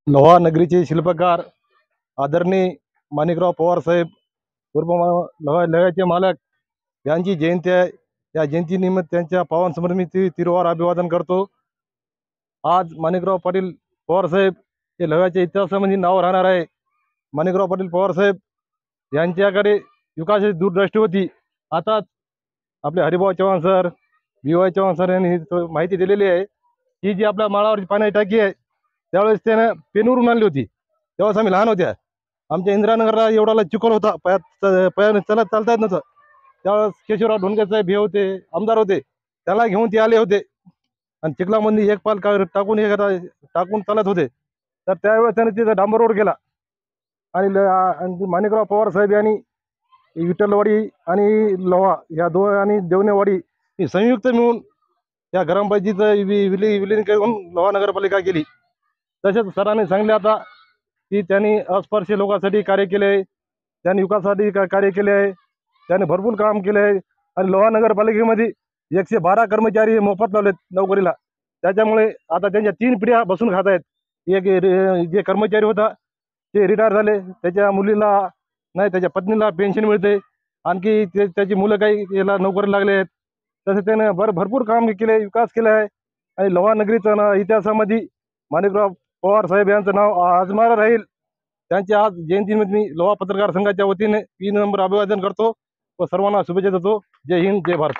लोहा नगरीचे शिल्पकार आदरणीय माणिकराव पवार साहेब उर्फ लोह्याचे मालक यांची जयंती आहे. या जयंतीनिमित्त त्यांच्या पावन स्मृती तिरुवार अभिवादन करतो. आज माणिकराव पाटील पवार साहेब हे लोह्याच्या इतिहासामध्ये नाव राहणार आहे. माणिकराव पाटील पवार साहेब यांच्याकडे विकासाची दूरदृष्टी होती. आता आपले हरिभाऊ चव्हाण सर, बी.वाय. चव्हाण सर यांनी माहिती दिलेली आहे. ही जी आपल्या माळावरची पाण्याची टाकी आहे, त्यावेळेस त्यानं पेनवरून आणली होती. तेव्हाच आम्ही लहान होत्या. आमच्या इंदिरानगरला एवढाला चिखल होता, पायाने चालता येत नव्हतं. त्यावेळेस केशवराव ढोणगे साहेब हे होते, आमदार होते. त्याला घेऊन ते आले होते आणि चिखलामध्ये एक पाल टाकून चालत होते. तर त्यावेळेस त्याने तिथं डांबर रोड केला आणि माणिकराव पवार साहेब यांनी विठ्ठलवाडी आणि लोहा या दोन आणि देवनेवाडी ही संयुक्त मिळून या ग्रामपंचायतीचं विलीन करून लोहा नगरपालिका केली. तसेच सरांनी सांगले आता की त्यांनी अस्पृश्य लोकांसाठी कार्य केले आहे, त्यांनी विकासासाठी कार्य केले आहे, त्यांनी भरपूर काम केले आहे. आणि लोहा नगरपालिकेमध्ये 112 कर्मचारी मोफत लावलेत नोकरीला. त्याच्यामुळे आता त्यांच्या 3 पिढ्या बसून खात आहेत. एक जे कर्मचारी होता ते रिटायर झाले, त्याच्या मुलीला नाही, त्याच्या पत्नीला पेन्शन मिळते. आणखी त्याची मुलं काही याला नोकरी लागले आहेत. तसं त्याने भरपूर काम केले, विकास केला आहे. आणि लोहा नगरीचा इतिहासामध्ये माणिकराव पवार साहेब यांचं नाव आजमार राहील. त्यांच्या आज जयंतीनिमित्त मी लोहा पत्रकार संघाच्या वतीने 3 नंबर अभिवादन करतो व सर्वांना शुभेच्छा देतो. जय हिंद, जय भारत.